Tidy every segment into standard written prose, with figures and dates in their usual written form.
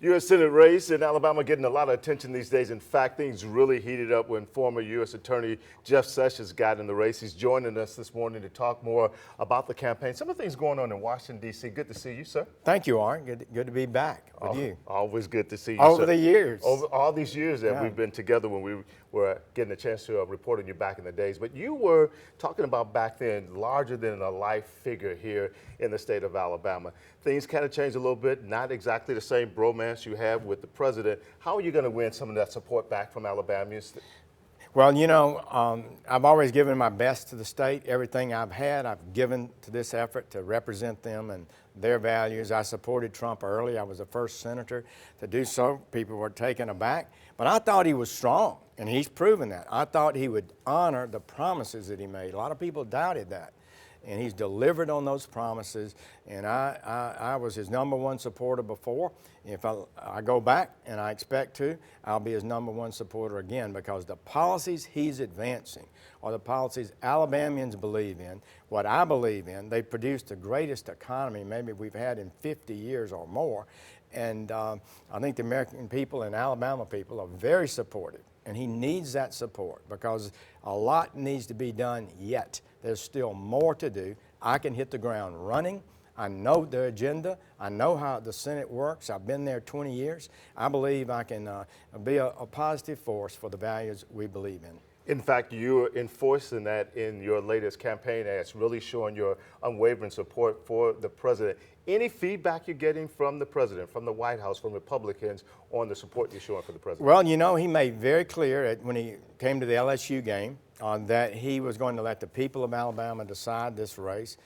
U.S. Senate race in Alabama getting a lot of attention these days. In fact, things really heated up when former U.S. Attorney Jeff Sessions got in the race. He's joining us this morning to talk more about the campaign. Some of the things going on in Washington, D.C. Good to see you, sir. Thank you, Art. Good to be back with you. Always good to see you, Over sir. the years. Over all these years that we've been together when we were getting a chance to report on you back in the days. But you were talking about back then, larger than a life figure here in the state of Alabama. Things kind of changed a little bit, not exactly the same bromance you have with the president. How are you going to win some of that support back from Alabamians? Well, you know, I've always given my best to the state. Everything I've had, I've given to this effort to represent them and their values. I supported Trump early. I was the first senator to do so. People were taken aback. But I thought he was strong, and he's proven that. I thought he would honor the promises that he made. A lot of people doubted that. And he's delivered on those promises, and I was his #1 supporter before. If I go back, and I expect to, I'll be his #1 supporter again, because the policies he's advancing are the policies Alabamians believe in, what I believe in. They produced the greatest economy maybe we've had in 50 years or more, and I think the American people and Alabama people are very supportive. And he needs that support, because a lot needs to be done yet. There's still more to do. I can hit the ground running. I know the agenda. I know how the Senate works. I've been there 20 years. I believe I can be a positive force for the values we believe in. In fact, you're enforcing that in your latest campaign ads, really showing your unwavering support for the president. Any feedback you're getting from the president, from the White House, from Republicans on the support you're showing for the president? Well, you know, he made very clear when he came to the LSU game that he was going to let the people of Alabama decide this race.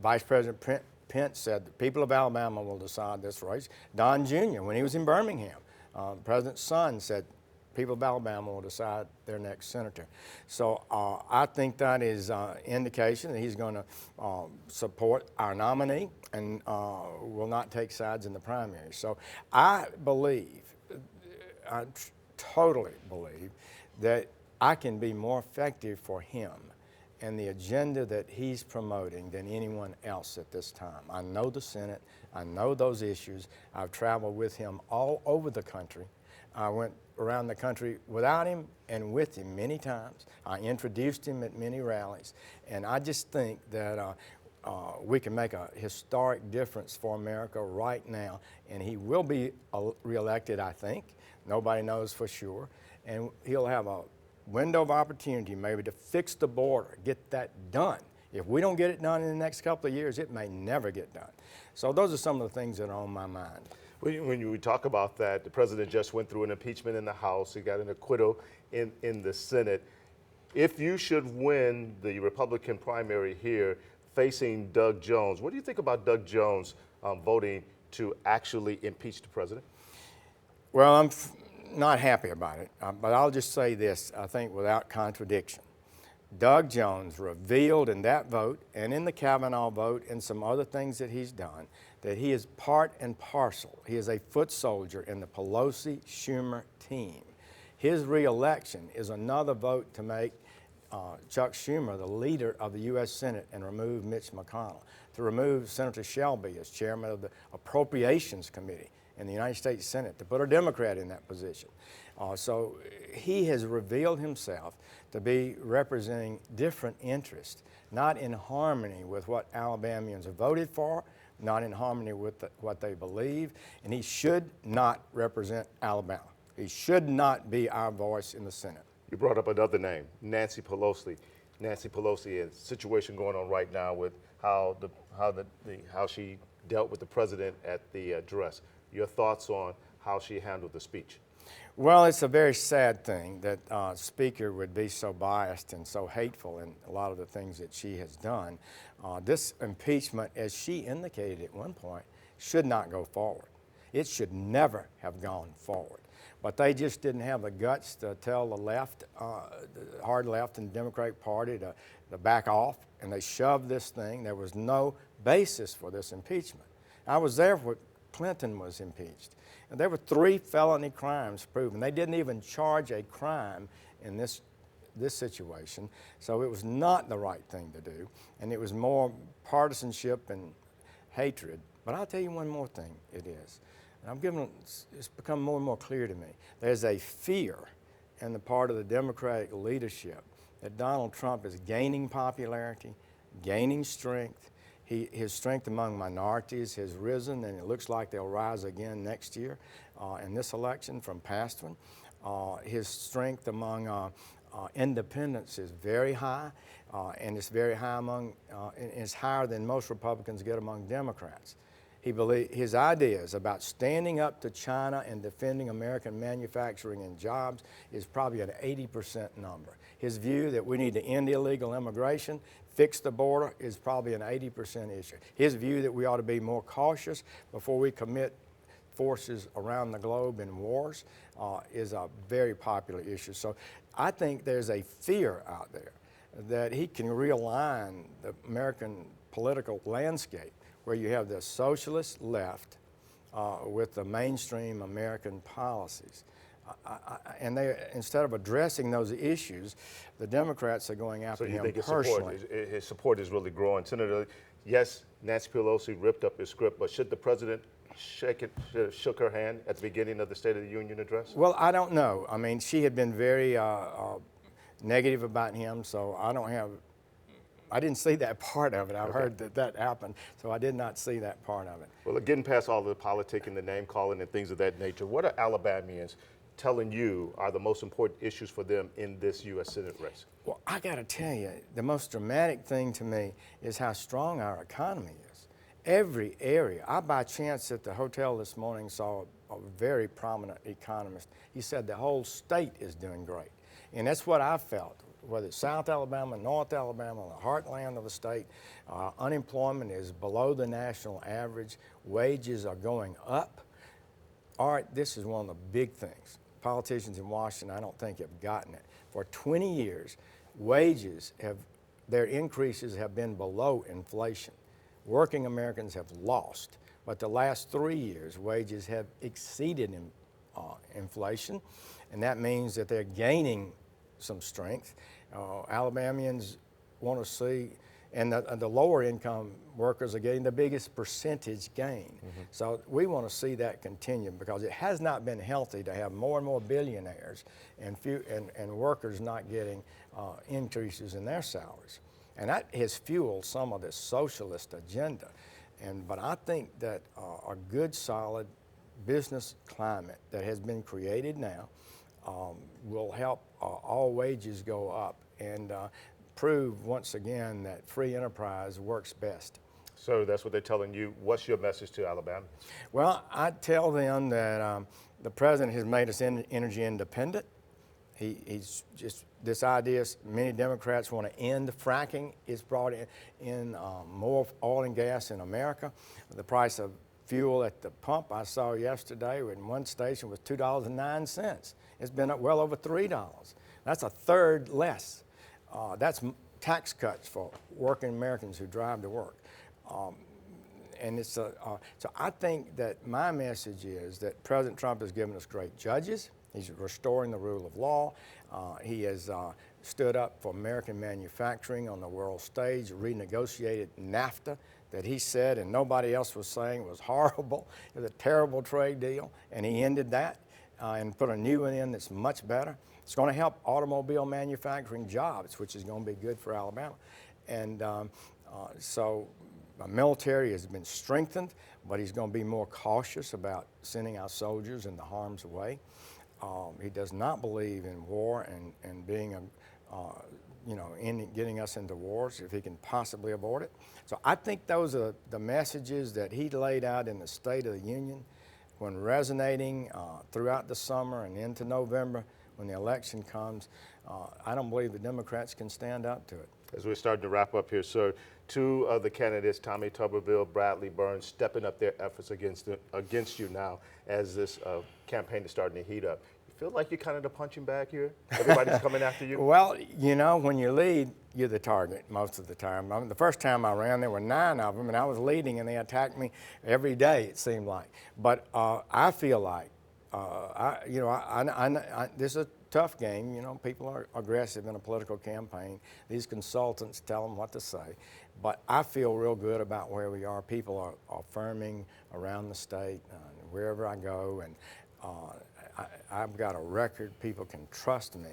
Vice President Pence said the people of Alabama will decide this race. Don Jr., when he was in Birmingham, the president's son said, people of Alabama will decide their next senator. So I think that is indication that he's going to support our nominee and will not take sides in the primary. So I totally believe that I can be more effective for him and the agenda that he's promoting than anyone else at this time. I know the Senate. I know those issues. I've traveled with him all over the country. I went around the country without him and with him many times. I introduced him at many rallies, and I just think that we can make a historic difference for America right now, and he will be reelected, I think. Nobody knows for sure, and he'll have a window of opportunity maybe to fix the border, get that done. If we don't get it done in the next couple of years, it may never get done. So those are some of the things that are on my mind. When you talk about that, the president just went through an impeachment in the House. He got an acquittal in the Senate. If you should win the Republican primary here facing Doug Jones, what do you think about Doug Jones voting to actually impeach the president? Well, I'm not happy about it, but I'll just say this, I think without contradiction. Doug Jones revealed in that vote and in the Kavanaugh vote and some other things that he's done that he is part and parcel. He is a foot soldier in the Pelosi-Schumer team. His reelection is another vote to make Chuck Schumer the leader of the U.S. Senate and remove Mitch McConnell, to remove Senator Shelby as chairman of the Appropriations Committee in the United States Senate, to put a Democrat in that position. So he has revealed himself to be representing different interests, not in harmony with what Alabamians have voted for, not in harmony with what they believe, and he should not represent Alabama. He should not be our voice in the Senate. You brought up another name, Nancy Pelosi. Nancy Pelosi, a situation going on right now with how she dealt with the president at the address. Your thoughts on how she handled the speech? Well, it's a very sad thing that Speaker would be so biased and so hateful in a lot of the things that she has done. This impeachment, as she indicated at one point, should not go forward. It should never have gone forward. But they just didn't have the guts to tell the left, the hard left in the Democratic Party to back off, and they shoved this thing. There was no basis for this impeachment. I was there when Clinton was impeached. And there were 3 felony crimes proven. They didn't even charge a crime in this situation. So it was not the right thing to do. And it was more partisanship and hatred. But I'll tell you one more thing it is. and it's become more and more clear to me, there's a fear in the part of the Democratic leadership that Donald Trump is gaining popularity, gaining strength. His strength among minorities has risen, and it looks like they'll rise again next year in this election from past one. His strength among independents is very high, and it's very high it's higher than most Republicans get among Democrats. His ideas about standing up to China and defending American manufacturing and jobs is probably an 80% number. His view that we need to end illegal immigration, fix the border, is probably an 80% issue. His view that we ought to be more cautious before we commit forces around the globe in wars is a very popular issue. So I think there's a fear out there that he can realign the American political landscape, where you have the socialist left with the mainstream American policies. And instead of addressing those issues, the Democrats are going after him personally. So you think his support is really growing? Senator, yes, Nancy Pelosi ripped up his script, but should the president shook her hand at the beginning of the State of the Union address? Well, I don't know. I mean, she had been very negative about him, so I didn't see that part of it. I've heard that happened, so I did not see that part of it. Well, getting past all the politic and the name calling and things of that nature, what are Alabamians telling you are the most important issues for them in this U.S. Senate race? Well, I got to tell you, the most dramatic thing to me is how strong our economy is. Every area. I, by chance, at the hotel this morning, saw a very prominent economist. He said the whole state is doing great. And that's what I felt. Whether it's South Alabama, North Alabama, the heartland of the state, unemployment is below the national average. Wages are going up. All right, this is one of the big things. Politicians in Washington, I don't think, have gotten it. For 20 years, their increases have been below inflation. Working Americans have lost. But the last 3 years, wages have exceeded inflation, and that means that they're gaining some strength. Alabamians want to see, and the lower income workers are getting the biggest percentage gain. Mm-hmm. So we want to see that continue, because it has not been healthy to have more and more billionaires and workers not getting increases in their salaries. And that has fueled some of this socialist agenda. But I think that a good, solid business climate that has been created now will help all wages go up and prove once again that free enterprise works best. So that's what they're telling you. What's your message to Alabama? Well, I tell them that the president has made us energy independent. He's just, this idea, many Democrats want to end fracking. It's brought in more oil and gas in America. The price of fuel at the pump I saw yesterday in one station was $2.09. It's been up well over $3. That's a third less. That's tax cuts for working Americans who drive to work. And it's so I think that my message is that President Trump has given us great judges. He's restoring the rule of law. He has stood up for American manufacturing on the world stage, renegotiated NAFTA that he said and nobody else was saying was horrible. It was a terrible trade deal, and he ended that and put a new one in that's much better. It's going to help automobile manufacturing jobs, which is going to be good for Alabama. And so the military has been strengthened, but he's going to be more cautious about sending our soldiers into harm's way. He does not believe in war and being getting us into wars if he can possibly avoid it. So I think those are the messages that he laid out in the State of the Union when resonating throughout the summer and into November when the election comes. I don't believe the Democrats can stand up to it. As we're starting to wrap up here, sir, two of the candidates, Tommy Tuberville, Bradley Burns, stepping up their efforts against you now as this campaign is starting to heat up. You feel like you're kind of the punching bag here? Everybody's coming after you? Well, you know, when you lead, you're the target most of the time. I mean, the first time I ran, there were 9 of them, and I was leading, and they attacked me every day, it seemed like. But I feel like, this is a tough game. You know, people are aggressive in a political campaign. These consultants tell them what to say. But I feel real good about where we are. People are affirming around the state. wherever I go, and I've got a record. People can trust me.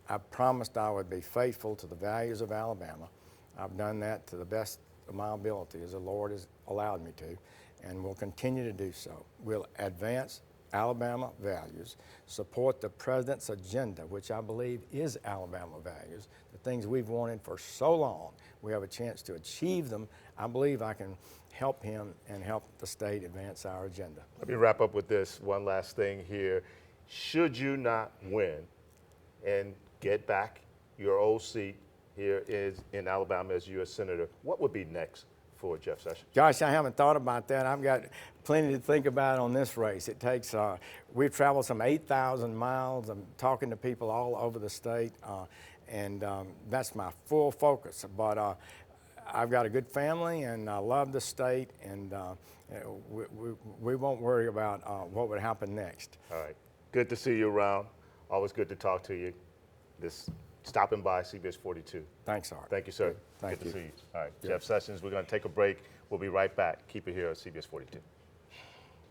I promised I would be faithful to the values of Alabama. I've done that to the best of my ability as the Lord has allowed me to, and will continue to do so. We'll advance Alabama values, support the President's agenda, which I believe is Alabama values, the things we've wanted for so long. We have a chance to achieve them. I believe I can help him and help the state advance our agenda. Let me wrap up with this one last thing here. Should you not win and get back your old seat here in Alabama as U.S. Senator, what would be next for Jeff Sessions? Josh, I haven't thought about that. I've got plenty to think about on this race. It takes, we've traveled some 8,000 miles. I'm talking to people all over the state, and that's my full focus. But I've got a good family, and I love the state, and we won't worry about what would happen next. All right. Good to see you around. Always good to talk to you. Stopping by CBS 42. Thanks, Art. Thank you, sir. Thank Good you. to see you. All right, Jeff Sessions, we're going to take a break. We'll be right back. Keep it here at CBS 42.